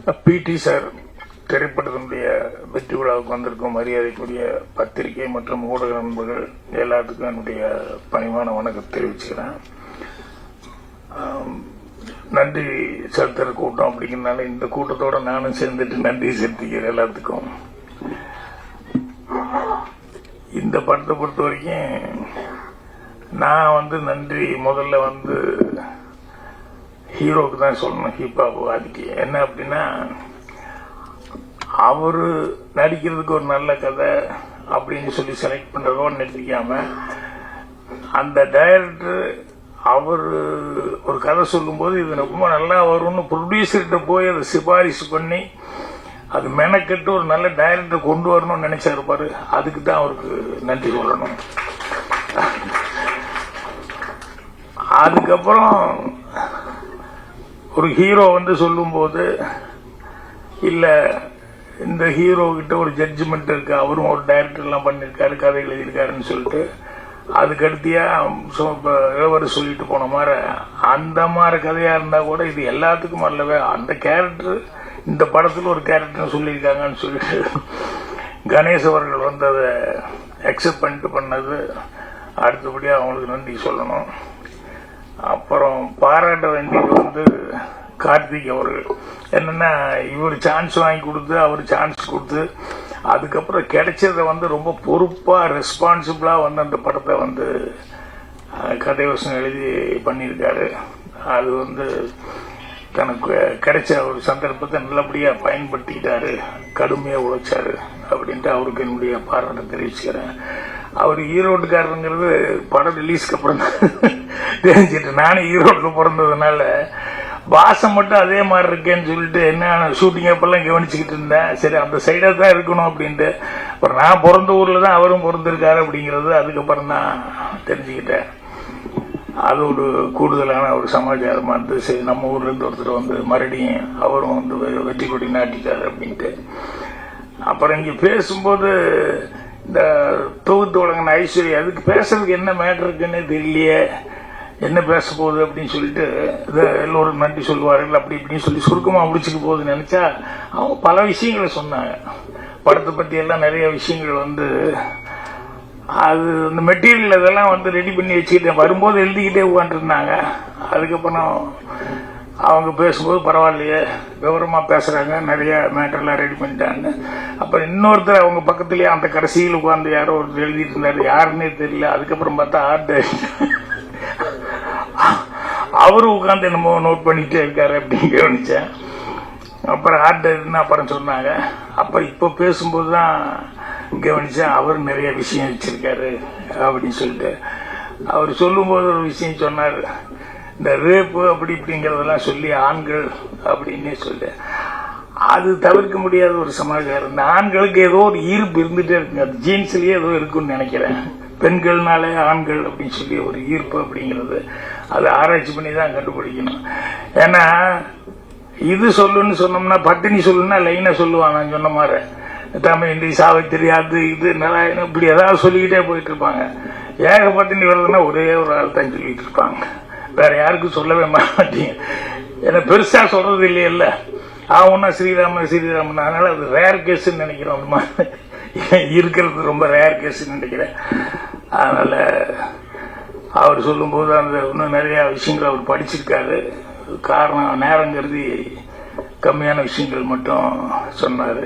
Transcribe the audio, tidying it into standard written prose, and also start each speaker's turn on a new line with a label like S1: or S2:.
S1: பிடி சார் திரைப்படத்தினுடைய வெற்றி விழாவுக்கு வந்திருக்கும் மரியாதைக்குரிய பத்திரிகை மற்றும் ஊடக நண்பர்கள் எல்லாத்துக்கும் என்னுடைய பணிவான வணக்கம் தெரிவிச்சுக்கிறேன். நன்றி செலுத்துற கூட்டம் அப்படிங்கிறதுனால இந்த கூட்டத்தோட நானும் சேர்ந்துட்டு நன்றி செலுத்திக்கிறேன் எல்லாத்துக்கும். இந்த படத்தை பொறுத்த வரைக்கும் நான் நன்றி முதல்ல ஹீரோக்கு தான் சொல்லணும். ஹிப்ஹாப் வாதிக்கு என்ன அப்படின்னா, அவரு நடிக்கிறதுக்கு ஒரு நல்ல கதை அப்படின்னு சொல்லி செலக்ட் பண்றதோடு நிறுத்திக்காம, அந்த டைரக்டர் அவரு ஒரு கதை சொல்லும்போது இது ரொம்ப நல்லா வரும்னு ப்ரொடியூசர்கிட்ட போய் அதை சிபாரிசு பண்ணி அது மெனக்கெட்டு ஒரு நல்ல டைரக்டர் கொண்டு வரணும்னு நினைச்சாரு பாரு, அதுக்கு தான் அவருக்கு நன்றி சொல்லணும். அதுக்கப்புறம் ஒரு ஹீரோ சொல்லும்போது, இல்ல இந்த ஹீரோ கிட்ட ஒரு ஜட்ஜ்மெண்ட் இருக்கு, அவரும் ஒரு டைரக்டர் எல்லாம் பண்ணிருக்காரு, கதை எழுதியிருக்காருன்னு சொல்லிட்டு அதுக்கடுத்தியா இளவரசு சொல்லிட்டு போன மாதிரி அந்த மாதிரி கதையா இருந்தா கூட இது எல்லாத்துக்கும் அல்லவே அந்த கேரக்டர் இந்த படத்துல ஒரு கேரக்டர் சொல்லியிருக்காங்கன்னு சொல்லிட்டு கணேஷ் அவர்கள் அதை அக்செப்ட் பண்ணிட்டு பண்ணது அடுத்தபடியா அவங்களுக்கு நன்றி சொல்லணும். அப்புறம் பாராட்ட வேண்டியது கார்த்திக் அவர்கள். என்னன்னா, இவர் சான்ஸ் வாங்கி கொடுத்து அவர் சான்ஸ் கொடுத்து அதுக்கப்புறம் கிடைச்சதை ரொம்ப பொறுப்பா ரெஸ்பான்சிபிளா அந்த படத்தை கதைவசம் எழுதி பண்ணியிருக்காரு. அது தனக்கு கிடைச்ச ஒரு சந்தர்ப்பத்தை நல்லபடியா பயன்படுத்திக்கிட்டாரு, கடுமையா உழைச்சாரு அப்படின்ட்டு அவருக்கு என்னுடைய பாராட்டை தெரிவிச்சுக்கிறேன். அவர் ஈரோட்டுக்காரருங்கிறது படம் ரிலீஸ்க்கு அப்புறம் தெரிஞ்சிட்டு, நானும் ஈரோட்டில் பிறந்ததுனால வாசம் மட்டும் அதே மாதிரி இருக்கேன்னு சொல்லிட்டு என்ன ஷூட்டிங் அப்பெல்லாம் கவனிச்சுக்கிட்டு இருந்தேன். சரி, அந்த சைடா தான் இருக்கணும் அப்படின்ட்டு. அப்புறம் நான் பிறந்த ஊர்ல தான் அவரும் பிறந்திருக்காரு அப்படிங்கிறது அதுக்கப்புறம் தான் தெரிஞ்சுக்கிட்டேன். அது ஒரு கூடுதலான ஒரு சமாச்சாரமா இருந்தது. சரி, நம்ம ஊர்ல இருந்து ஒருத்தர் மறுபடியும் அவரும் வெற்றி கொடி நாட்டிட்டாரு அப்படின்ட்டு. அப்புறம் இங்க பேசும்போது இந்த தொகுத்து வழங்கின ஐஸ்வர்யா அதுக்கு பேசுறதுக்கு என்ன மேட்டர் இருக்குன்னு தெரியலையே, என்ன பேச போகுது அப்படின்னு சொல்லிட்டு எல்லோரும் நன்றி சொல்லுவார்கள் அப்படி இப்படின்னு சொல்லி சுருக்கமா முடிச்சுக்க போகுதுன்னு நினைச்சா அவங்க பல விஷயங்களை சொன்னாங்க. படத்தை பத்தி எல்லாம் நிறைய விஷயங்கள் அது இந்த மெட்டீரியல் இதெல்லாம் ரெடி பண்ணி வச்சுக்கிட்டேன், வரும்போது எழுதிக்கிட்டே உட்காந்துருந்தாங்க. அதுக்கப்புறம் அவங்க பேசும்போது பரவாயில்லையே விவரமா பேசுறாங்க, நிறைய மேட்டர்லாம் ரெடி பண்ணிட்டாங்க. அப்புறம் இன்னொருத்தர் அவங்க பக்கத்துலயே அந்த கடைசியில் உட்காந்து யாரோ ஒரு எழுதிட்டு இருந்தாரு, யாருன்னே தெரியல. அதுக்கப்புறம் பார்த்தா ஆர்ட் அவரு உட்காந்து என்னமோ நோட் பண்ணிட்டே இருக்காரு அப்படின்னு கவனிச்சேன். அப்புறம் ஆர்ட் அப்புறம் சொன்னாங்க. அப்ப இப்ப பேசும்போதுதான் கவனிச்சேன், அவர் நிறைய விஷயம் வச்சிருக்காரு அப்படின்னு சொல்லிட்டு. அவர் சொல்லும்போது ஒரு விஷயம் சொன்னாரு, இந்த ரேப்பு அப்படி இப்படிங்கறதெல்லாம் சொல்லி ஆண்கள் அப்படின்னு சொல்லி அது தவிர்க்க முடியாத ஒரு சமாச்சாரம். இந்த ஆண்களுக்கு ஏதோ ஒரு ஈர்ப்பு இருந்துட்டே இருக்குங்க, அது ஜீன்ஸ்லயே ஏதோ இருக்குன்னு நினைக்கிறேன். பெண்கள்னாலே ஆண்கள் அப்படின்னு சொல்லி ஒரு ஈர்ப்பு அப்படிங்கிறது அது ஆராய்ச்சி பண்ணி தான் கண்டுபிடிக்கணும். ஏன்னா இது சொல்லுன்னு சொன்னோம்னா, பட்டினி சொல்லுன்னா லைனா சொல்லுவாங்க. நான் சொன்ன மாதிரி தமிழ் சாவித்திரி அது இது நாராயணம் இப்படி ஏதாவது சொல்லிக்கிட்டே போயிட்டு இருப்பாங்க. ஏகப்பட்டினி வருதுன்னா ஒரே ஒரு ஆள் தான் சொல்லிட்டு இருப்பாங்க, வேற யாருக்கும் சொல்லவே மாட்டீங்க. ஏன்னா பெருசா சொல்றது இல்லையல்ல, ஆகும்னா ஸ்ரீராமன் ஸ்ரீராமன். அதனால அது ரேர் கேஸ்ன்னு நினைக்கிறோம். அந்த மாதிரி இருக்கிறது ரொம்ப ரேர் கேஸ்ன்னு நினைக்கிறேன். அதனால அவர் சொல்லும்போது இன்னும் நிறைய விஷயங்கள் அவர் படிச்சிருக்காரு. காரணம் நேரம் கருதி கம்மியான விஷயங்கள் மட்டும் சொன்னாரு.